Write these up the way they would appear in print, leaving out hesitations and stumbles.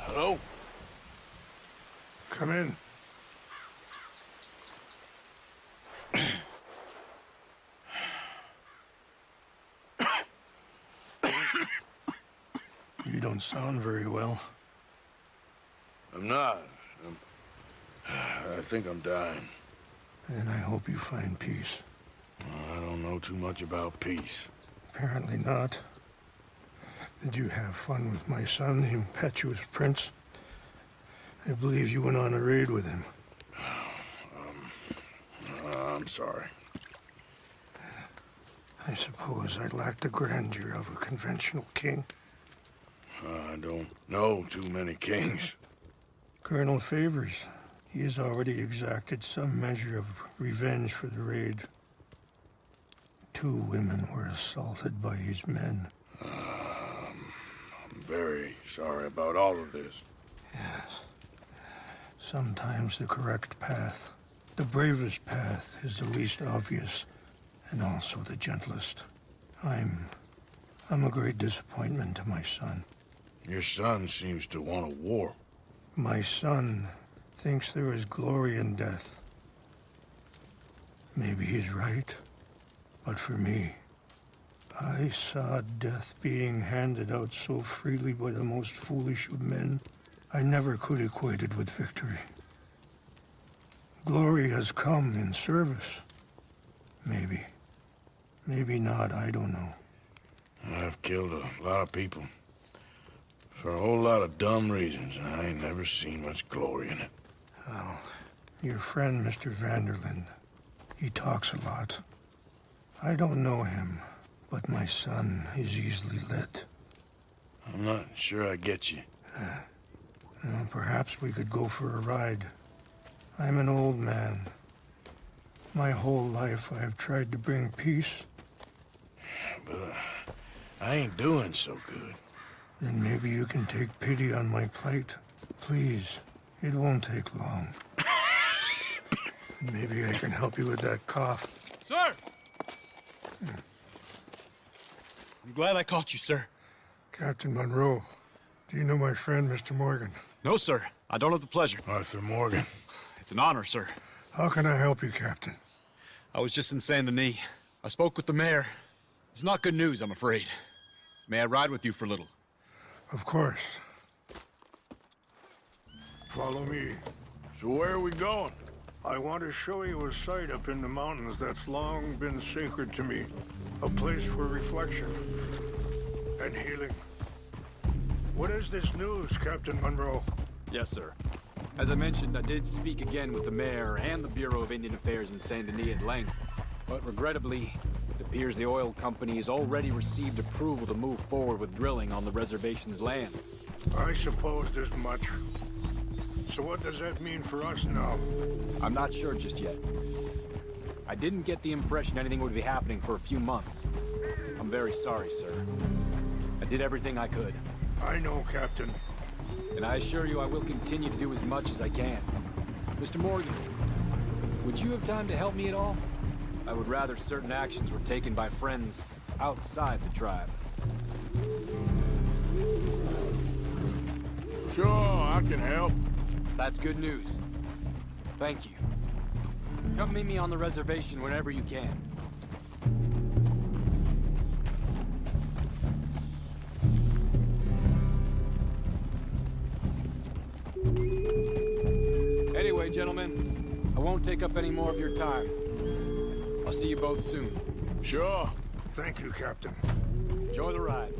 Hello? Come in. You don't sound very well. I'm not. I think I'm dying. And I hope you find peace. I don't know too much about peace. Apparently not. Did you have fun with my son, the impetuous prince? I believe you went on a raid with him. I'm sorry. I suppose I lacked the grandeur of a conventional king. I don't know too many kings. Colonel Favors, he has already exacted some measure of revenge for the raid. 2 women were assaulted by his men. I'm very sorry about all of this. Yes. Sometimes the correct path, the bravest path, is the least obvious, and also the gentlest. I'm a great disappointment to my son. Your son seems to want a war. My son thinks there is glory in death. Maybe he's right, but for me, I saw death being handed out so freely by the most foolish of men, I never could equate it with victory. Glory has come in service. Maybe. Maybe not, I don't know. I've killed a lot of people. For a whole lot of dumb reasons, and I ain't never seen much glory in it. Well, your friend, Mr. Vanderlyn, he talks a lot. I don't know him, but my son is easily led. I'm not sure I get you. Well, perhaps we could go for a ride. I'm an old man. My whole life I have tried to bring peace. But I ain't doing so good. Then maybe you can take pity on my plight. Please, it won't take long. And maybe I can help you with that cough. Sir! I'm glad I caught you, sir. Captain Monroe, do you know my friend, Mr. Morgan? No, sir. I don't have the pleasure. Arthur Morgan. It's an honor, sir. How can I help you, Captain? I was just in Saint Denis. I spoke with the mayor. It's not good news, I'm afraid. May I ride with you for a little? Of course. Follow me. So where are we going? I want to show you a site up in the mountains that's long been sacred to me. A place for reflection and healing. What is this news, Captain Monroe? Yes, sir. As I mentioned, I did speak again with the mayor and the Bureau of Indian Affairs in Saint Denis at length. But regrettably, it appears the oil company has already received approval to move forward with drilling on the reservation's land. I supposed as much. So what does that mean for us now? I'm not sure just yet. I didn't get the impression anything would be happening for a few months. I'm very sorry, sir. I did everything I could. I know, Captain. And I assure you I will continue to do as much as I can. Mr. Morgan, would you have time to help me at all? I would rather certain actions were taken by friends outside the tribe. Sure, I can help. That's good news. Thank you. Come meet me on the reservation whenever you can. Anyway, gentlemen, I won't take up any more of your time. I'll see you both soon. Sure. Thank you, Captain. Enjoy the ride.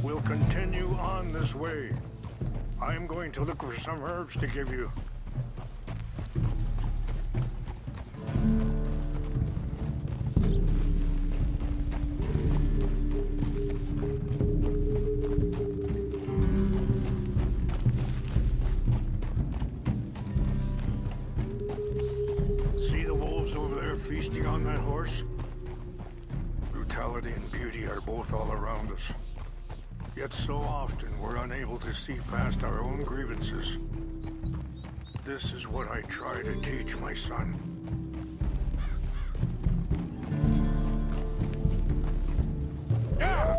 We'll continue on this way. I'm going to look for some herbs to give you. See the wolves over there feasting on that horse? Brutality and beauty are both all around us. Yet so often we're unable to see past our own grievances. This is what I try to teach my son. Yeah!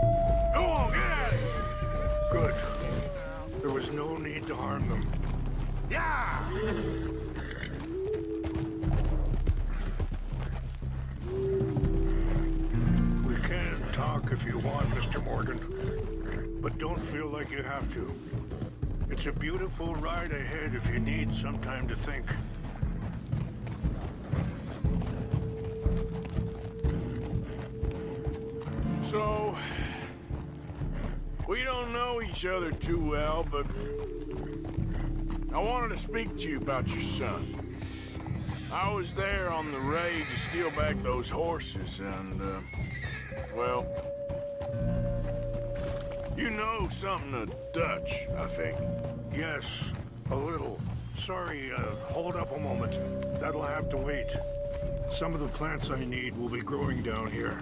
Go on, get at it! Good. harm them. Yeah! We can talk if you want, Mr. Morgan. But don't feel like you have to. It's a beautiful ride ahead if you need some time to think. So, we don't know each other too well, but I wanted to speak to you about your son. I was there on the raid to steal back those horses, and, well, you know something of Dutch, I think. Yes, a little. Sorry, hold up a moment. That'll have to wait. Some of the plants I need will be growing down here.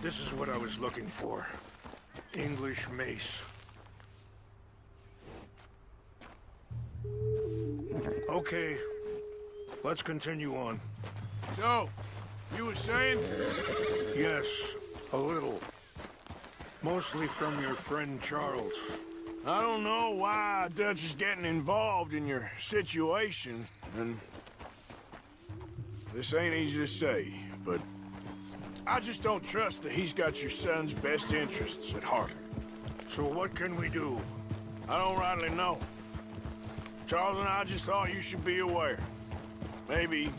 This is what I was looking for. English mace. Okay, let's continue on. So, you were saying? Yes, a little. Mostly from your friend Charles. I don't know why Dutch is getting involved in your situation, and this ain't easy to say, but I just don't trust that he's got your son's best interests at heart. So what can we do? I don't rightly know. Charles and I just thought you should be aware. Maybe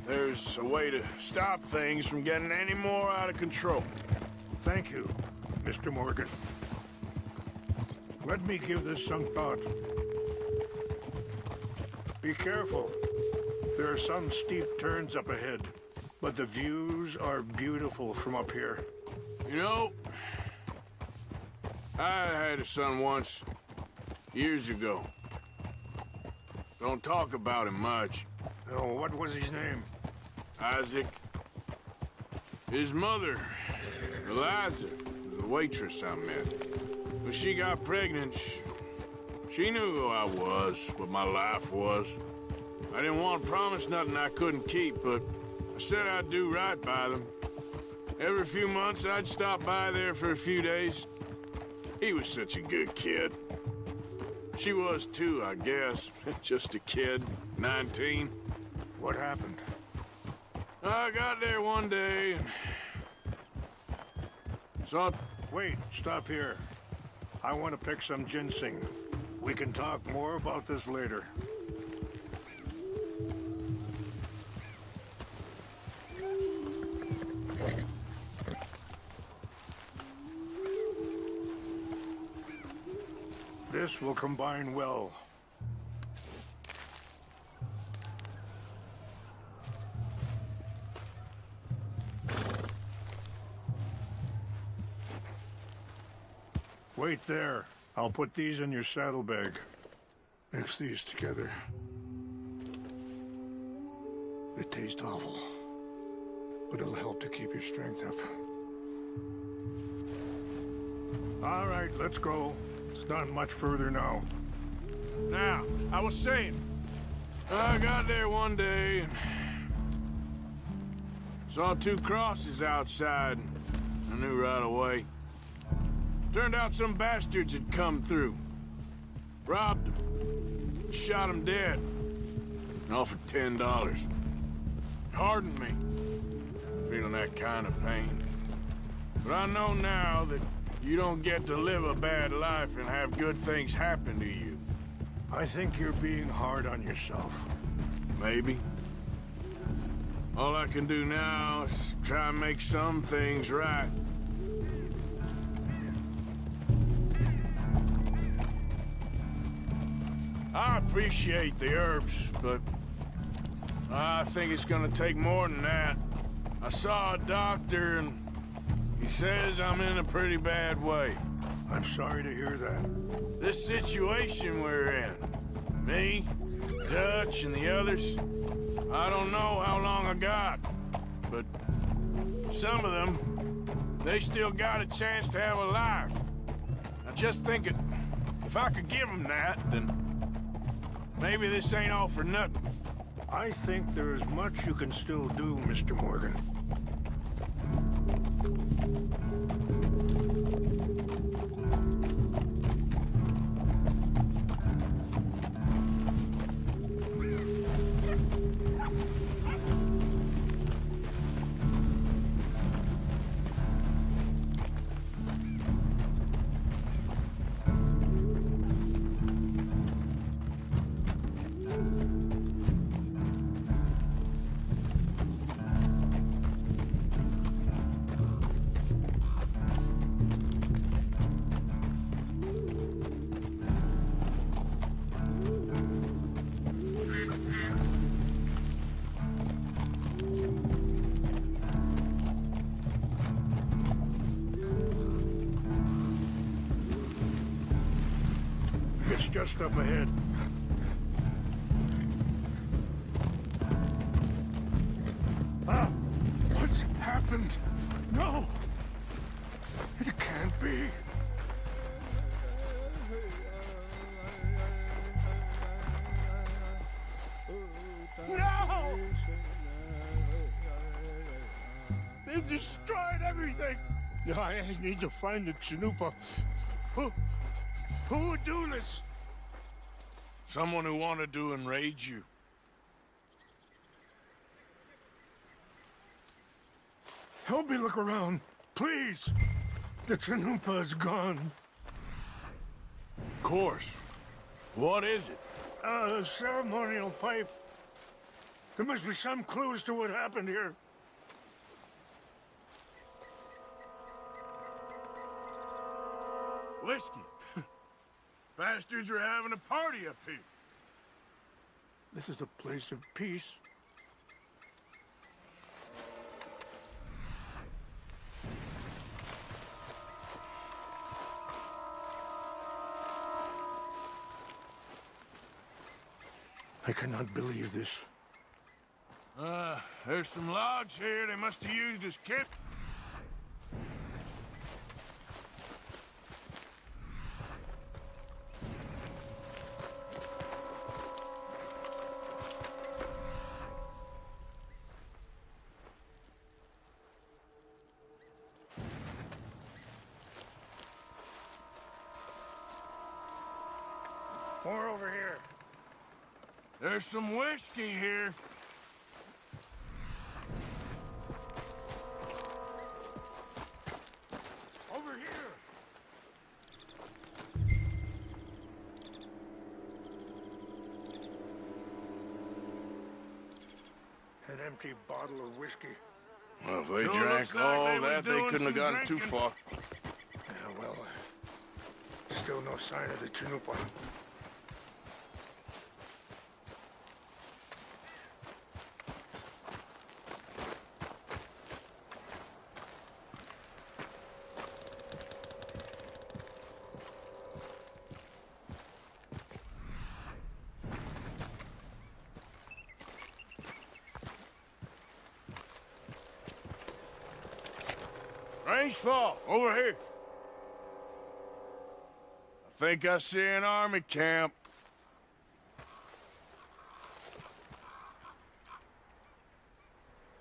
there's a way to stop things from getting any more out of control. Thank you, Mr. Morgan. Let me give this some thought. Be careful. There are some steep turns up ahead, but the views are beautiful from up here. You know, I had a son once, years ago. Don't talk about him much. Oh, what was his name? Isaac. His mother, Eliza, the waitress I met. When she got pregnant, she knew who I was, what my life was. I didn't want to promise nothing I couldn't keep, but I said I'd do right by them. Every few months, I'd stop by there for a few days. He was such a good kid. She was too, I guess. Just a kid, 19. What happened? I got there one day and saw... Wait, stop here. I want to pick some ginseng. We can talk more about this later. This will combine well. Wait there. I'll put these in your saddlebag. Mix these together. They taste awful, but it'll help to keep your strength up. All right, let's go. It's not much further now. Now, I was saying, I got there one day and saw two crosses outside. I knew right away. Turned out some bastards had come through. Robbed them. Shot them dead. And offered $10. Hardened me. Feeling that kind of pain. But I know now that you don't get to live a bad life and have good things happen to you. I think you're being hard on yourself. Maybe. All I can do now is try and make some things right. I appreciate the herbs, but I think it's gonna take more than that. I saw a doctor and he says I'm in a pretty bad way. I'm sorry to hear that. This situation we're in, me, Dutch, and the others, I don't know how long I got, but some of them, they still got a chance to have a life. I just thinking, if I could give them that, then maybe this ain't all for nothing. I think there is much you can still do, Mr. Morgan. It's just up ahead. Ah! What's happened? No! It can't be. No! They destroyed everything! I need to find the Chanupa. Who would do this? Someone who wanted to enrage you. Help me look around, please. The Chanupa is gone. Of course. What is it? A ceremonial pipe. There must be some clues to what happened here. Whiskey. Bastards are having a party up here. This is a place of peace. I cannot believe this. There's some logs here they must have used as kit. More over here. There's some whiskey here. Over here. An empty bottle of whiskey. Well, if they Sure drank looks like all they were that, they doing couldn't have some gotten too drinking. far. Yeah, well, still no sign of the Chanupa. Range fall, over here. I think I see an army camp.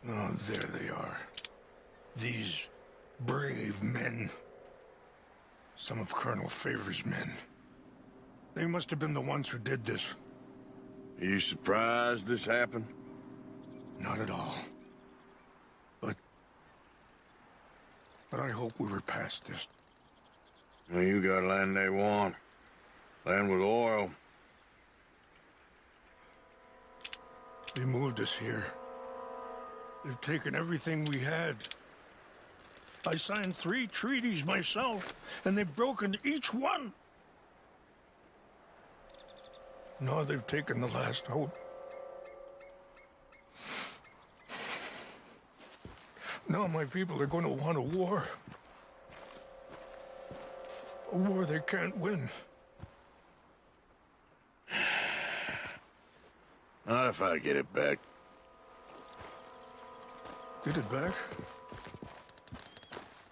Oh, there they are. These brave men. Some of Colonel Favor's men. They must have been the ones who did this. Are you surprised this happened? Not at all. But I hope we were past this. Well, you got land they want. Land with oil. They moved us here. They've taken everything we had. I signed 3 treaties myself, and they've broken each one. Now they've taken the last hope. Now my people are going to want a war. A war they can't win. Not if I get it back. Get it back?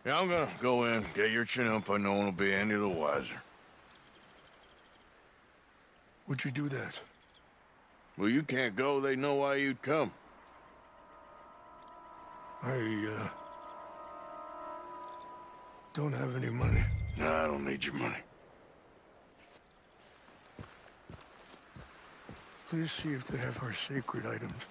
Yeah, I'm gonna go in, get your chin-up, and no one will be any the wiser. Would you do that? Well, you can't go, they know why you'd come. I don't have any money. No, I don't need your money. Please see if they have our sacred items.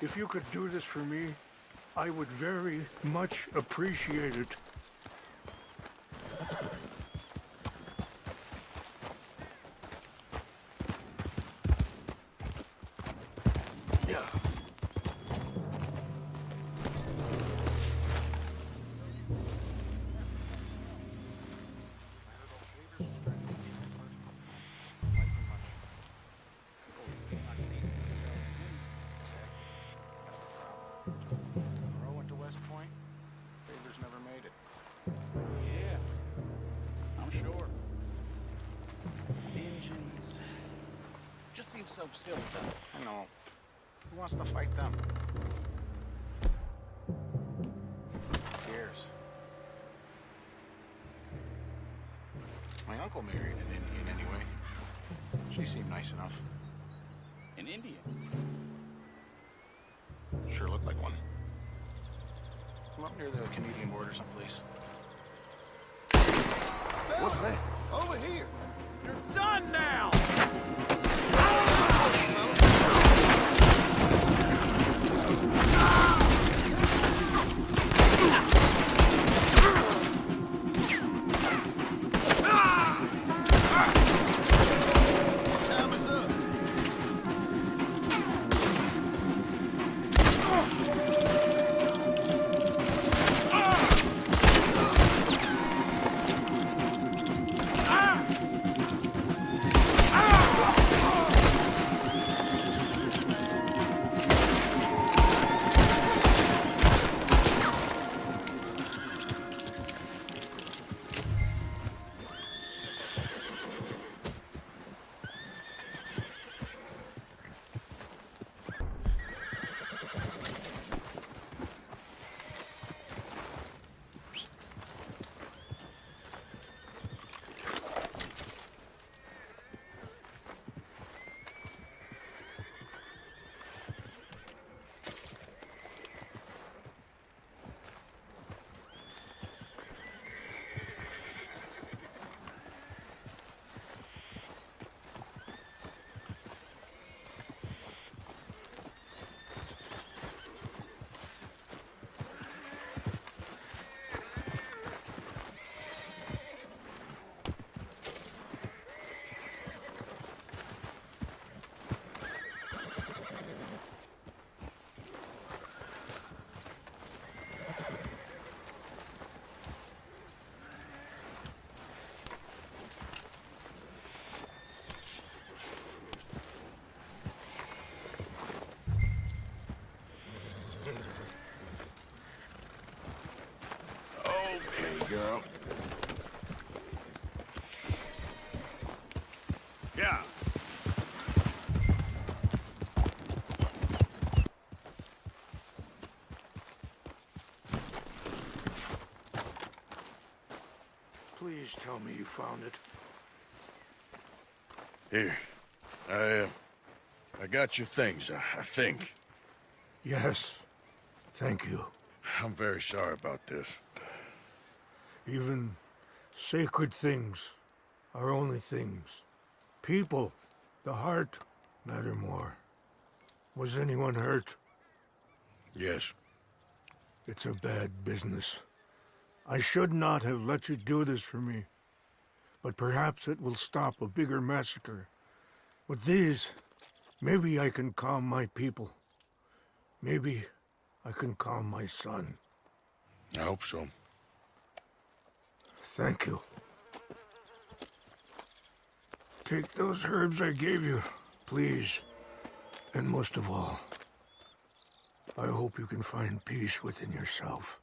If you could do this for me, I would very much appreciate it. Yeah. Row went to West Point. Taylor's never made it. Yeah, I'm sure. Engines. Just seems so silly. I know. Who wants to fight them? Who cares? My uncle married an Indian anyway. She seemed nice enough. An Indian? Sure looked like one. Come up near the Canadian border someplace. What's that? Over here! You're done now! Time is up! Okay, girl. Yeah. Please tell me you found it. Here. I got your things, I think. Yes. Thank you. I'm very sorry about this. Even sacred things are only things. People, the heart, matter more. Was anyone hurt? Yes. It's a bad business. I should not have let you do this for me. But perhaps it will stop a bigger massacre. With these, maybe I can calm my people. Maybe I can calm my son. I hope so. Thank you. Take those herbs I gave you, please. And most of all, I hope you can find peace within yourself.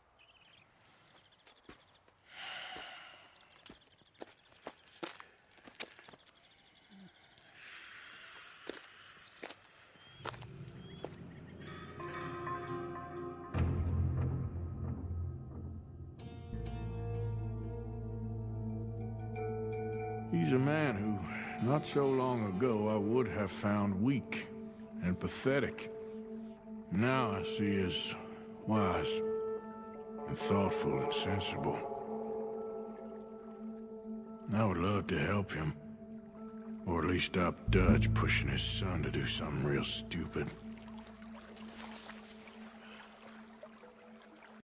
He's a man who, not so long ago, I would have found weak and pathetic. Now I see as wise and thoughtful and sensible. I would love to help him, or at least stop Dutch pushing his son to do something real stupid.